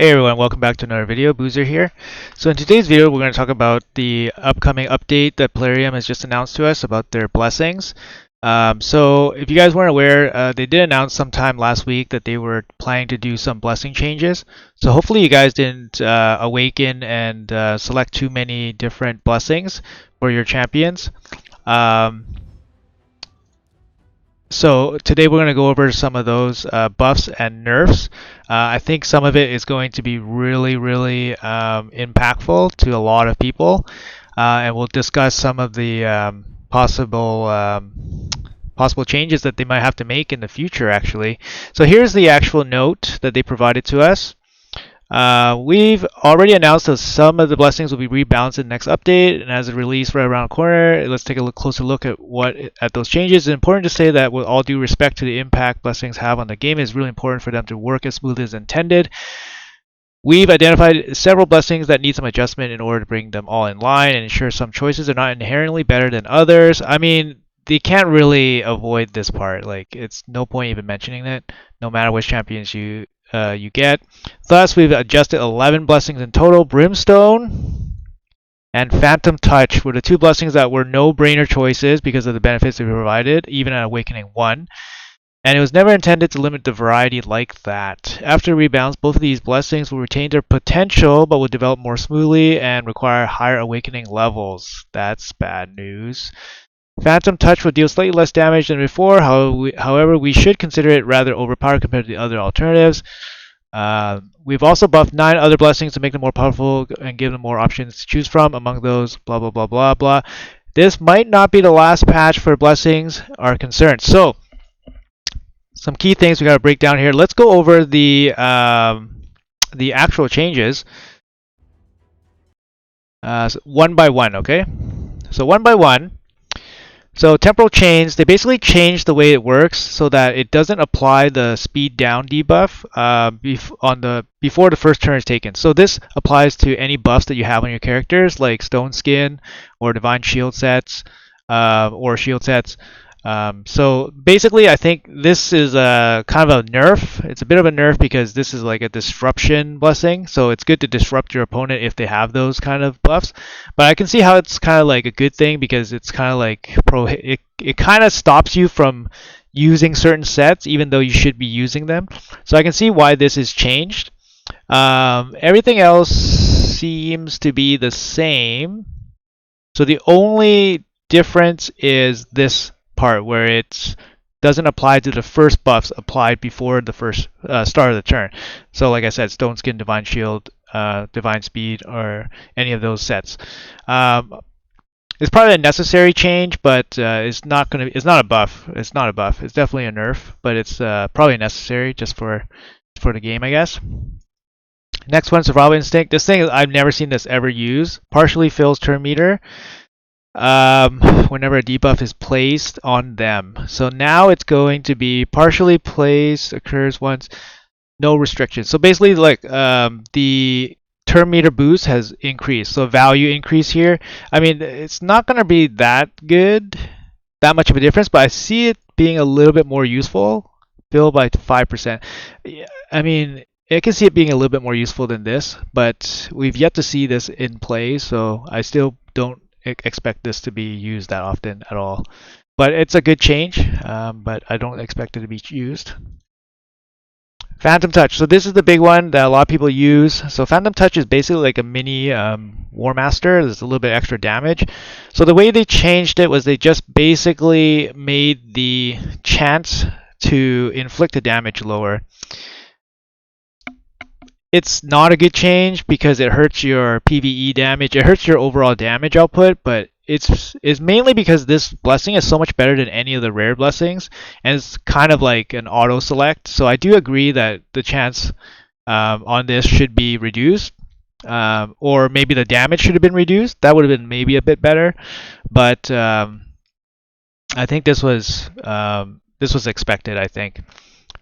Hey everyone, welcome back to another video. Boozor here. So in today's video, we're going to talk about the upcoming update that Plarium has just announced to us about their blessings. So if you guys weren't aware, they did announce sometime last week that they were planning to do some blessing changes. So hopefully you guys didn't awaken and select too many different blessings for your champions. Um, so today we're going to go over some of those buffs and nerfs. I think some of it is going to be really impactful to a lot of people, and we'll discuss some of the possible changes that they might have to make in the future. Actually, so here's the actual note that they provided to us. We've already announced that some of the blessings will be rebalanced in the next update, and as a release right around the corner, let's take a closer look at those changes. It's important to say that with all due respect to the impact blessings have on the game, it's really important for them to work as smoothly as intended. We've identified several blessings that need some adjustment in order to bring them all in line and ensure some choices are not inherently better than others. I mean, they can't really avoid this part. Like, it's no point even mentioning it, no matter which champions you get. Thus, we've adjusted 11 blessings in total. Brimstone and Phantom Touch were the two blessings that were no-brainer choices because of the benefits they provided, even at Awakening 1. And it was never intended to limit the variety like that. After rebalance, both of these blessings will retain their potential, but will develop more smoothly and require higher Awakening levels. That's bad news. Phantom Touch will deal slightly less damage than before, however, we should consider it rather overpowered compared to the other alternatives. We've also buffed 9 other blessings to make them more powerful and give them more options to choose from. Among those, blah blah blah blah blah. This might not be the last patch for blessings are concerned. So, some key things we got to break down here. Let's go over the actual changes one by one. Okay, so one by one. So temporal chains, they basically changed the way it works so that it doesn't apply the speed down debuff before the first turn is taken. So this applies to any buffs that you have on your characters, like Stone Skin or Divine Shield sets or Shield sets. So basically, I think this is a kind of a nerf. It's a bit of a nerf because this is like a disruption blessing. So it's good to disrupt your opponent if they have those kind of buffs. But I can see how it's kind of like a good thing because it's kind of like it kind of stops you from using certain sets even though you should be using them. So I can see why this is changed. Everything else seems to be the same. So the only difference is this part where it doesn't apply to the first buffs applied before the first start of the turn. So like I said, Stone Skin, Divine Shield, Divine Speed, or any of those sets. It's probably a necessary change, but it's not a buff. It's not a buff. It's definitely a nerf, but it's probably necessary just for the game, I guess. Next one, Survival Instinct. This thing, I've never seen this ever used. Partially fills turn meter whenever a debuff is placed on them. So now it's going to be partially placed, occurs once, no restrictions. So basically, like the turn meter boost has increased. So value increase here. I mean, it's not going to be that much of a difference, but I see it being a little bit more useful. Fill by 5%. I mean, I can see it being a little bit more useful than this, but we've yet to see this in play, so I still don't expect this to be used that often at all. But it's a good change, but I don't expect it to be used. Phantom Touch. So this is the big one that a lot of people use. So Phantom Touch is basically like a mini War Master. There's a little bit extra damage. So the way they changed it was they just basically made the chance to inflict the damage lower. It's not a good change because it hurts your PvE damage. It hurts your overall damage output, but it's mainly because this blessing is so much better than any of the rare blessings, and it's kind of like an auto select. So I do agree that the chance on this should be reduced, or maybe the damage should have been reduced. That would have been maybe a bit better, but I think this was expected, I think.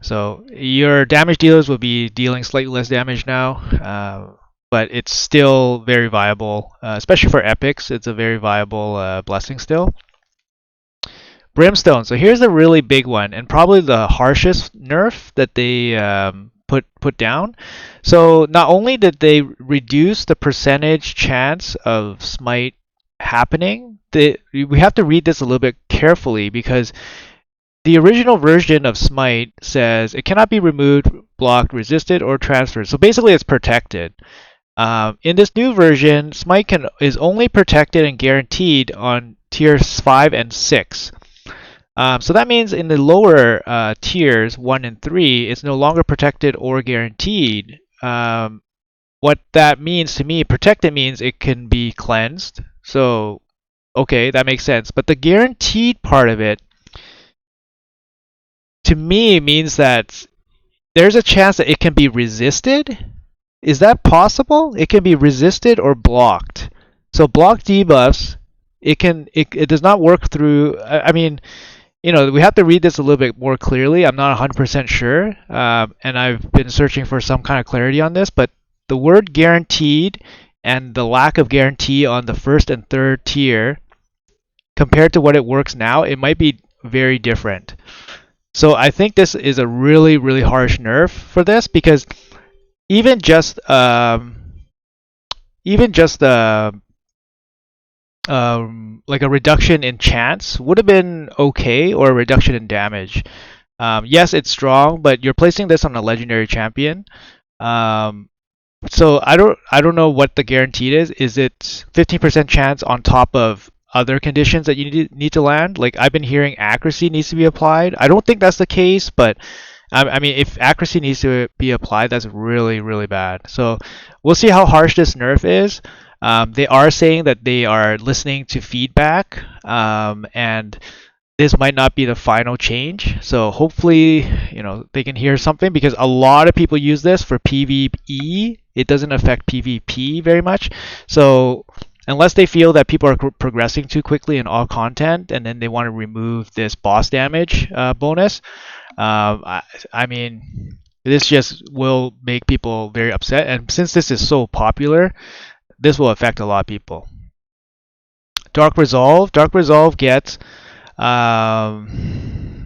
So your damage dealers will be dealing slightly less damage now, but it's still very viable, especially for epics. It's a very viable blessing still. Brimstone. So here's a really big one, and probably the harshest nerf that they put down. So not only did they reduce the percentage chance of smite happening, we have to read this a little bit carefully because the original version of smite says it cannot be removed, blocked, resisted, or transferred. So basically, it's protected. In this new version, smite is only protected and guaranteed on tiers 5 and 6. So that means in the lower tiers, 1 and 3, it's no longer protected or guaranteed. What that means to me, protected means it can be cleansed. So, okay, that makes sense. But the guaranteed part of it, to me, means that there's a chance that it can be resisted. Is that possible? It can be resisted or blocked. So block debuffs, it does not work through. I mean, we have to read this a little bit more clearly. I'm not 100% sure, and I've been searching for some kind of clarity on this. But the word guaranteed and the lack of guarantee on the first and third tier, compared to what it works now, it might be very different. So I think this is a really, really harsh nerf for this because even just like a reduction in chance would have been okay, or a reduction in damage. Yes, it's strong, but you're placing this on a legendary champion. So I don't know what the guaranteed is. Is it 15% chance on top of other conditions that you need to land? Like I've been hearing accuracy needs to be applied. I don't think that's the case, but I mean, if accuracy needs to be applied, that's really, really bad. So we'll see how harsh this nerf is. They are saying that they are listening to feedback, and this might not be the final change. So hopefully, they can hear something because a lot of people use this for PvE. It doesn't affect PvP very much. So unless they feel that people are progressing too quickly in all content, and then they want to remove this boss damage bonus, I mean, this just will make people very upset. And since this is so popular, this will affect a lot of people. Dark Resolve gets whenever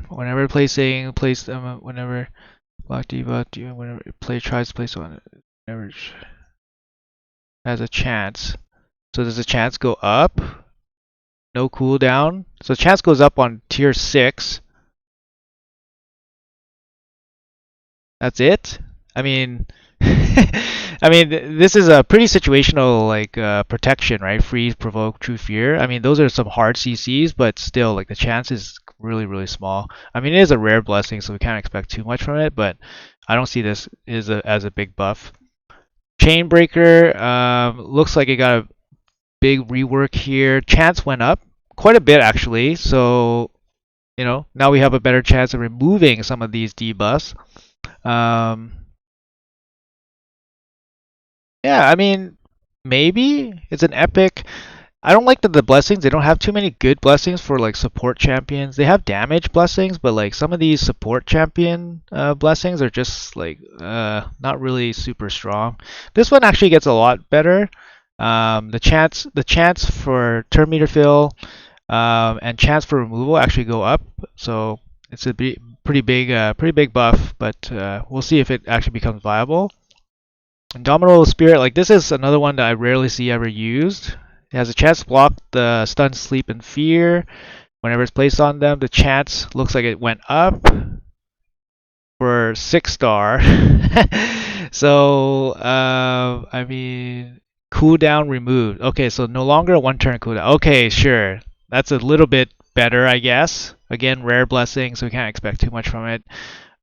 whenever block debuff, whenever play tries to place on it, whenever has a chance. So does the chance go up? No cooldown. So chance goes up on tier 6. That's it. I mean, this is a pretty situational protection, right? Freeze, provoke, true fear. I mean, those are some hard CCs, but still, like the chance is really, really small. I mean, it is a rare blessing, so we can't expect too much from it, but I don't see this as a big buff. Chainbreaker looks like it got a big rework here. Chance went up quite a bit actually, so now we have a better chance of removing some of these debuffs. Yeah, I mean, maybe it's an epic. I don't like that the blessings, they don't have too many good blessings for like support champions. They have damage blessings, but like some of these support champion blessings are just like not really super strong. This one actually gets a lot better. The chance for turn meter fill and chance for removal actually go up. So it's a pretty big buff, but we'll see if it actually becomes viable. Indomitable Spirit, like this is another one that I rarely see ever used. It has a chance to block the stun, sleep, and fear whenever it's placed on them. The chance looks like it went up for 6-star. So I mean, cooldown removed. Okay, so no longer a 1-turn cooldown. Okay, sure, that's a little bit better, I guess. Again, rare blessing, so we can't expect too much from it.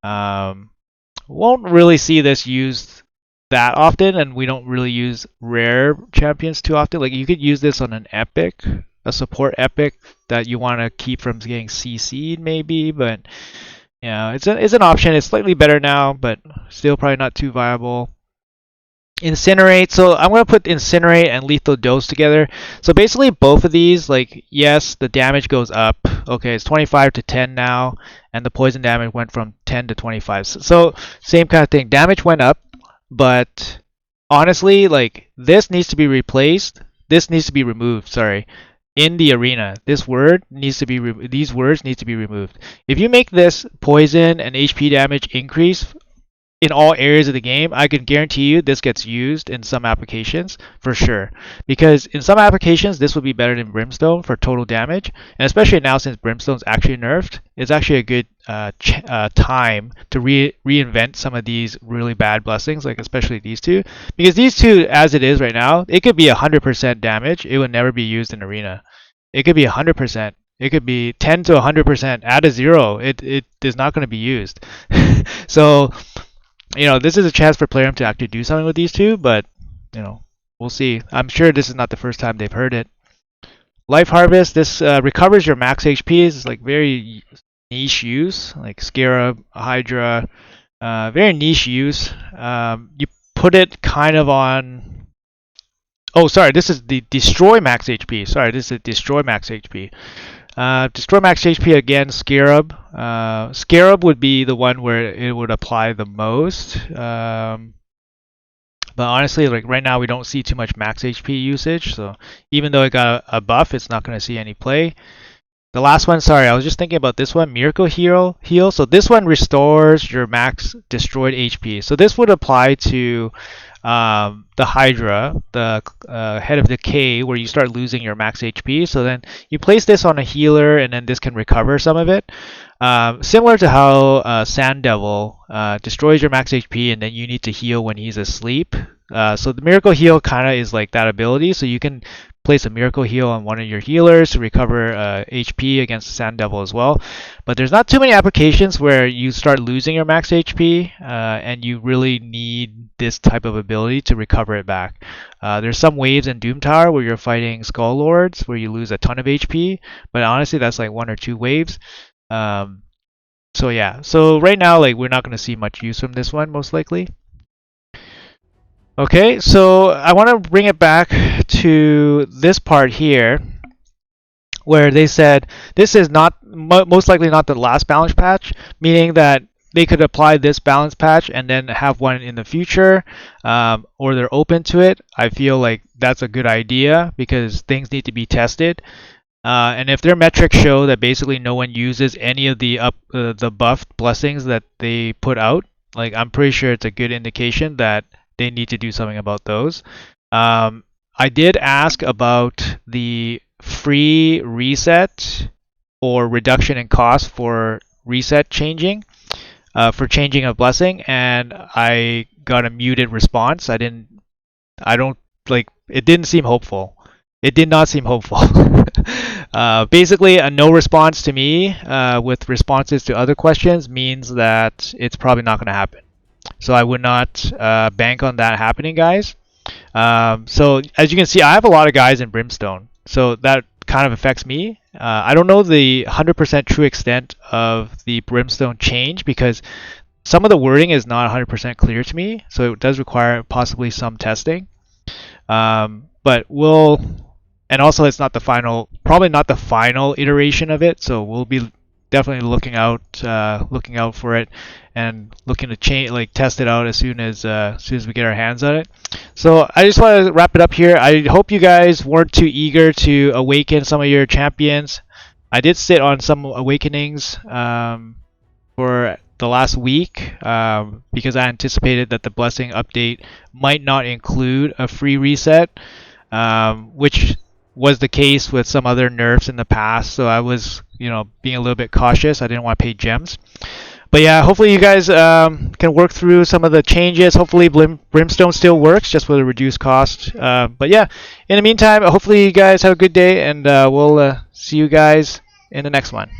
Won't really see this used that often, and we don't really use rare champions too often. Like you could use this on an epic, a support epic that you want to keep from getting CC'd maybe, but yeah, it's an option. It's slightly better now, but still probably not too viable. Incinerate. So I'm going to put Incinerate and Lethal Dose together. So basically both of these, like, yes, the damage goes up. Okay, it's 25 to 10 now, and the poison damage went from 10 to 25. So same kind of thing. Damage went up, but honestly, like, this needs to be replaced. This needs to be removed, sorry, in the arena. These words need to be removed. If you make this poison and HP damage increase in all areas of the game, I can guarantee you this gets used in some applications for sure. Because in some applications, this would be better than Brimstone for total damage, and especially now since Brimstone's actually nerfed, it's actually a good time to reinvent some of these really bad blessings, like especially these two. Because these two, as it is right now, it could be 100% damage. It would never be used in arena. It could be 100%. It could be 10 to 100%. Add a zero. It is not going to be used. So this is a chance for Plarium to actually do something with these two, but we'll see. I'm sure this is not the first time they've heard it. Life Harvest. This recovers your max HP. It's like very niche use, like Scarab, Hydra. Very niche use. You put it kind of on. Oh, sorry. This is the destroy max HP. Sorry, this is destroy max HP. Destroy max HP again, Scarab. Scarab would be the one where it would apply the most. But honestly, like right now, we don't see too much max HP usage. So even though it got a buff, it's not going to see any play. The last one, sorry, I was just thinking about this one, Miracle Heal. So this one restores your max destroyed HP. So this would apply to the Hydra, the head of decay, where you start losing your max HP. So then you place this on a healer, and then this can recover some of it. Similar to how Sand Devil destroys your max HP, and then you need to heal when he's asleep. So the Miracle Heal kind of is like that ability. So you can place a Miracle Heal on one of your healers to recover HP against the Sand Devil as well. But there's not too many applications where you start losing your max HP and you really need this type of ability to recover it back. There's some waves in Doom Tower where you're fighting Skull Lords where you lose a ton of HP, but honestly that's like 1 or 2 waves. So yeah, so right now like we're not going to see much use from this one most likely. Okay, so I want to bring it back to this part here where they said this is not most likely not the last balance patch, meaning that they could apply this balance patch and then have one in the future, or they're open to it. I feel like that's a good idea because things need to be tested. And if their metrics show that basically no one uses any of the buffed blessings that they put out, like I'm pretty sure it's a good indication that they need to do something about those. I did ask about the free reset or reduction in cost for reset changing, for changing a blessing, and I got a muted response. It didn't seem hopeful. It did not seem hopeful. Basically, a no response to me with responses to other questions means that it's probably not going to happen. So I would not bank on that happening, guys. So as you can see, I have a lot of guys in Brimstone. So that kind of affects me. I don't know the 100% true extent of the Brimstone change because some of the wording is not 100% clear to me. So it does require possibly some testing. But and also it's not the final, probably not the final iteration of it. So we'll be definitely looking out for it and looking to test it out as soon as we get our hands on it. So I just want to wrap it up here. I hope you guys weren't too eager to awaken some of your champions. I did sit on some awakenings for the last week because I anticipated that the blessing update might not include a free reset, which was the case with some other nerfs in the past. So I was, being a little bit cautious. I didn't want to pay gems. But yeah, hopefully you guys can work through some of the changes. Hopefully Brimstone still works, just with a reduced cost. But yeah, in the meantime, hopefully you guys have a good day, and we'll see you guys in the next one.